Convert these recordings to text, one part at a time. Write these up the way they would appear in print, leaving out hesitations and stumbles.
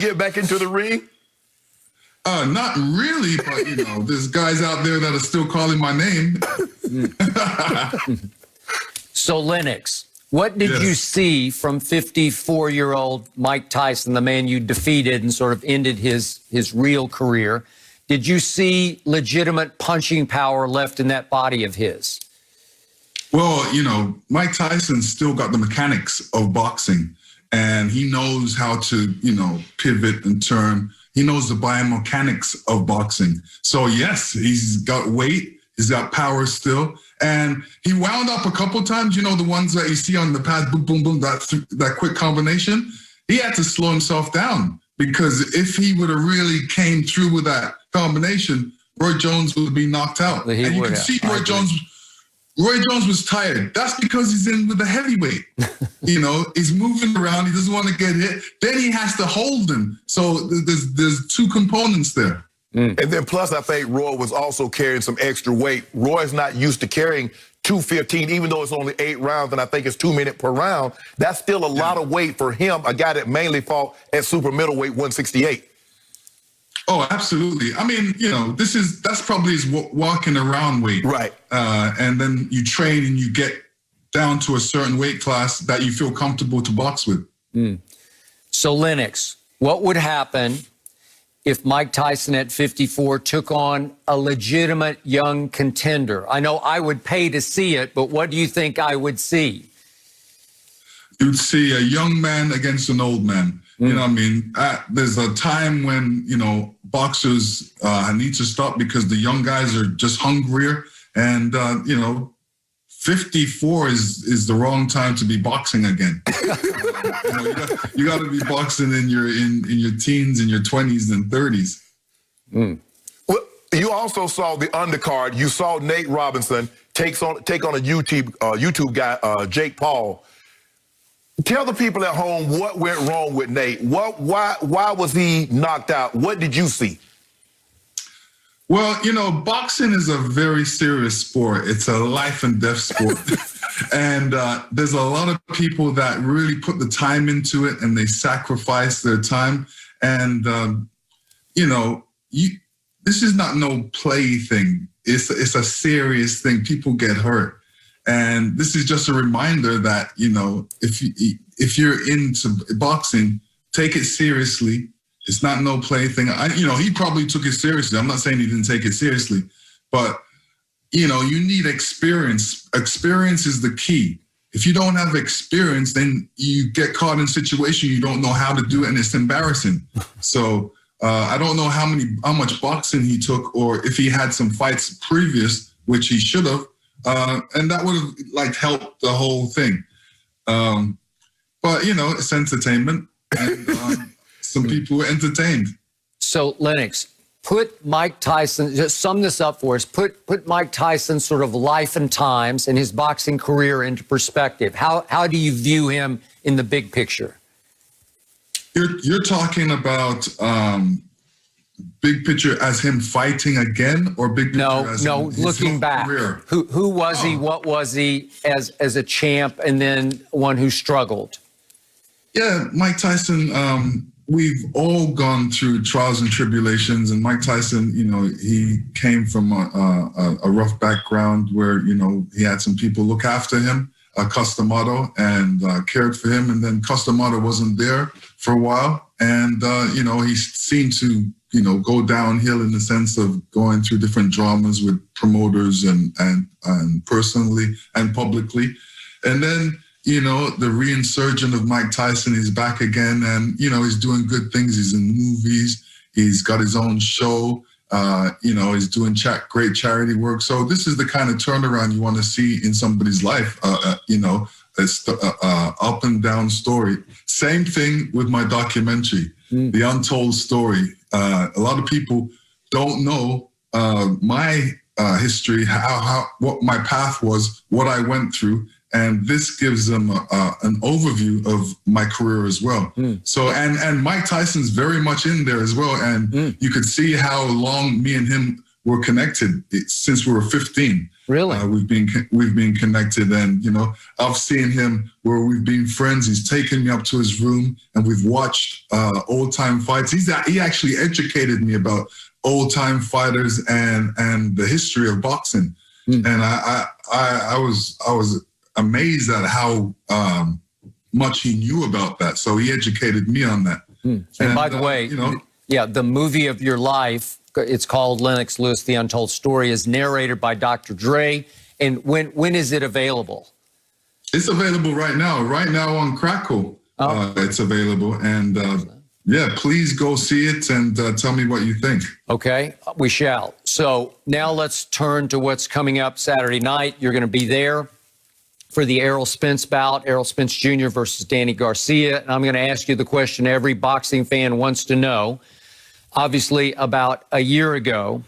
get back into the ring? Not really, but, you know, there's guys out there that are still calling my name. So, Lennox, what did you see from 54-year-old Mike Tyson, the man you defeated and sort of ended his real career? Did you see legitimate punching power left in that body of his? Well, you know, Mike Tyson still got the mechanics of boxing, and he knows how to, you know, pivot and turn. He knows the biomechanics of boxing. So, yes, he's got weight. He's got power still. And he wound up a couple times, you know, the ones that you see on the pad, boom, boom, boom, that quick combination. He had to slow himself down, because if he would have really came through with that combination, Roy Jones would be knocked out. Well, and you can see Roy Jones was tired. That's because he's in with the heavyweight. You know, he's moving around. He doesn't want to get hit. Then he has to hold him. So there's two components there. And then plus, I think Roy was also carrying some extra weight. Roy's not used to carrying 215, even though it's only 8 rounds, and I think it's 2 minutes per round. That's still a lot of weight for him, a guy that mainly fought at super middleweight 168. Oh, absolutely. I mean, you know, that's probably his walking around weight. Right. And then you train and you get down to a certain weight class that you feel comfortable to box with. So, Lennox, what would happen if Mike Tyson at 54 took on a legitimate young contender? I know I would pay to see it, but what do you think I would see? You'd see a young man against an old man. You know what I mean? There's a time when, you know, boxers need to stop because the young guys are just hungrier. And, you know, 54 is the wrong time to be boxing again. You got to be boxing in your teens, in your 20s and 30s. Well, you also saw the undercard. You saw Nate Robinson take on a YouTube guy, Jake Paul. Tell the people at home what went wrong with Nate. Why was he knocked out? What did you see? Well, you know, boxing is a very serious sport. It's a life and death sport. And there's a lot of people that really put the time into it, and they sacrifice their time. And, you know, this is not no play thing. It's a serious thing. People get hurt. And this is just a reminder that, you know, if you're into boxing, take it seriously. It's not no play thing. You know, he probably took it seriously. I'm not saying he didn't take it seriously, but, you know, you need experience. Experience is the key. If you don't have experience, then you get caught in a situation you don't know how to do it, and it's embarrassing. So I don't know how much boxing he took, or if he had some fights previous, which he should have. And that would have helped the whole thing. But, you know, it's entertainment, and some people were entertained. So, Lennox, put Mike Tyson, just sum this up for us, put Mike Tyson's sort of life and times and his boxing career into perspective. How do you view him in the big picture? You're talking about big picture as him fighting again, or big picture as his looking back. Career? Who was he? What was he as a champ, and then one who struggled? Yeah, Mike Tyson. We've all gone through trials and tribulations, and Mike Tyson, you know, he came from a rough background where, you know, he had some people look after him, Customato, and cared for him, and then Customato wasn't there for a while, and you know, he seemed to, you know, go downhill in the sense of going through different dramas with promoters and personally and publicly. And then, you know, the reinsurgent of Mike Tyson is back again, and, you know, he's doing good things. He's in movies. He's got his own show. You know, he's doing great charity work. So this is the kind of turnaround you want to see in somebody's life. You know, it's up and down story. Same thing with my documentary, The Untold Story. A lot of people don't know my history, what my path was, what I went through, and this gives them an overview of my career as well. So, and Mike Tyson's very much in there as well, and you could see how long me and him were connected since we were 15. Really? We've been connected, and you know, I've seen him where we've been friends. He's taken me up to his room, and we've watched old time fights. He actually educated me about old time fighters and the history of boxing. And I was amazed at how much he knew about that. So he educated me on that. And by the way, you know, yeah, the movie of your life, it's called Lennox Lewis, The Untold Story, is narrated by Dr. Dre. And when is it available? It's available right now. Right now on Crackle, it's available. And yeah, please go see it and tell me what you think. Okay, we shall. So now let's turn to what's coming up Saturday night. You're going to be there for the Errol Spence bout, Errol Spence Jr. versus Danny Garcia. And I'm going to ask you the question every boxing fan wants to know. Obviously, about a year ago,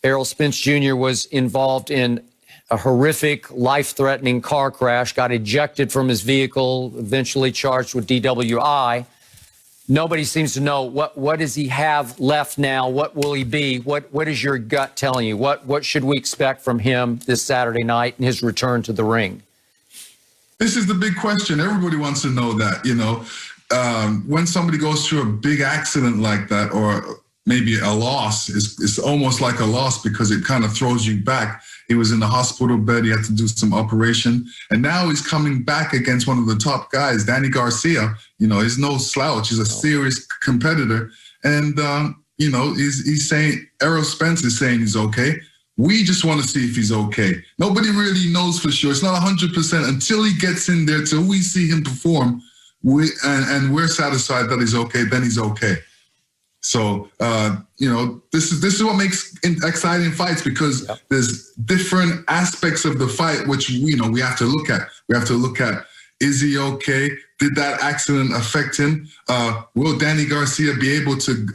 Errol Spence Jr. was involved in a horrific, life-threatening car crash, got ejected from his vehicle, eventually charged with DWI. Nobody seems to know what does he have left now? What will he be? What is your gut telling you? What should we expect from him this Saturday night in his return to the ring? This is the big question. Everybody wants to know that, you know, when somebody goes through a big accident like that, or maybe a loss, it's almost like a loss because it kind of throws you back. He was in the hospital bed. He had to do some operation. And now he's coming back against one of the top guys, Danny Garcia. You know, he's no slouch. He's a serious competitor. And, you know, he's saying, Errol Spence is saying he's okay. We just want to see if he's okay. Nobody really knows for sure. It's not 100% until he gets in there, till we see him perform. And we're satisfied that he's okay, then he's okay. So, you know, this is what makes exciting fights, because there's different aspects of the fight which, you know, we have to look at. We have to look at, is he okay? Did that accident affect him? Will Danny Garcia be able to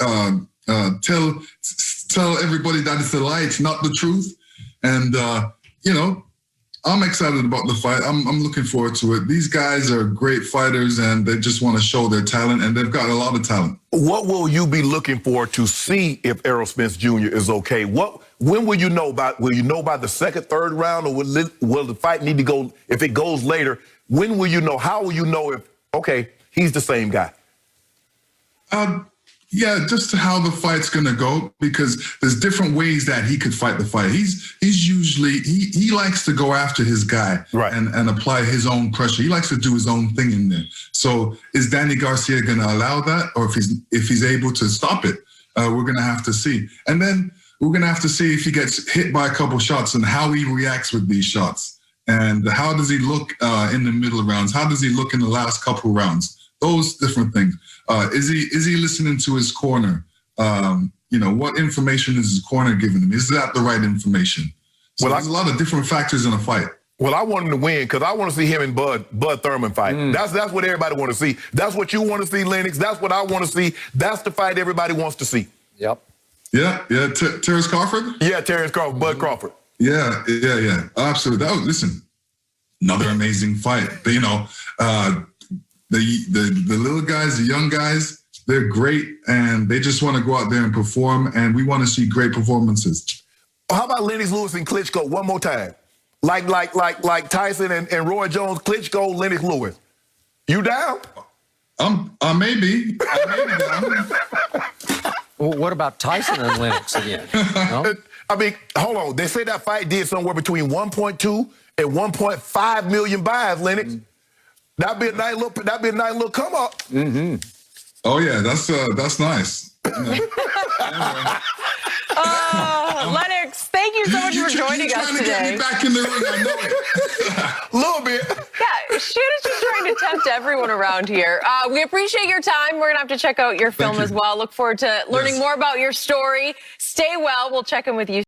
tell everybody that it's a lie, it's not the truth? And, you know, I'm excited about the fight. I'm looking forward to it. These guys are great fighters, and they just want to show their talent, and they've got a lot of talent. What will you be looking for to see if Errol Spence Jr. is okay? When will you know will you know by the second, third round, or will the fight need to go, if it goes later, when will you know? How will you know if, okay, he's the same guy? Yeah, just how the fight's gonna go, because there's different ways that he could fight the fight. He's usually he likes to go after his guy, right, and apply his own pressure. He likes to do his own thing in there. So is Danny Garcia gonna allow that, or if he's able to stop it? We're gonna have to see, and then we're gonna have to see if he gets hit by a couple shots and how he reacts with these shots, and how does he look in the middle rounds? How does he look in the last couple rounds? Those different things. Is he listening to his corner? You know, what information is his corner giving him? Is that the right information? So there's a lot of different factors in a fight. Well, I want him to win because I want to see him and Bud Thurman fight. That's what everybody want to see. That's what you want to see, Lennox. That's what I want to see. That's the fight everybody wants to see. Yep. Yeah. Terrence Crawford? Yeah, Terrence Crawford, Bud Crawford. Yeah. Absolutely. Listen, another amazing fight. But, you know, the little guys, the young guys, they're great, and they just want to go out there and perform, and we want to see great performances. How about Lennox Lewis and Klitschko one more time? Like Tyson and Roy Jones, Klitschko, Lennox Lewis. You down? I may be down. Well, what about Tyson and Lennox again? No? I mean, hold on. They say that fight did somewhere between 1.2 and 1.5 million buys, Lennox. That'd be a nice little come up. Mm-hmm. Oh yeah, that's nice. Lennox, thank you so much for joining us today. Get me back in the ring, I know it. A little bit. Yeah, Shoot is just trying to tempt everyone around here. We appreciate your time. We're gonna have to check out your film as well. Look forward to learning more about your story. Stay well. We'll check in with you.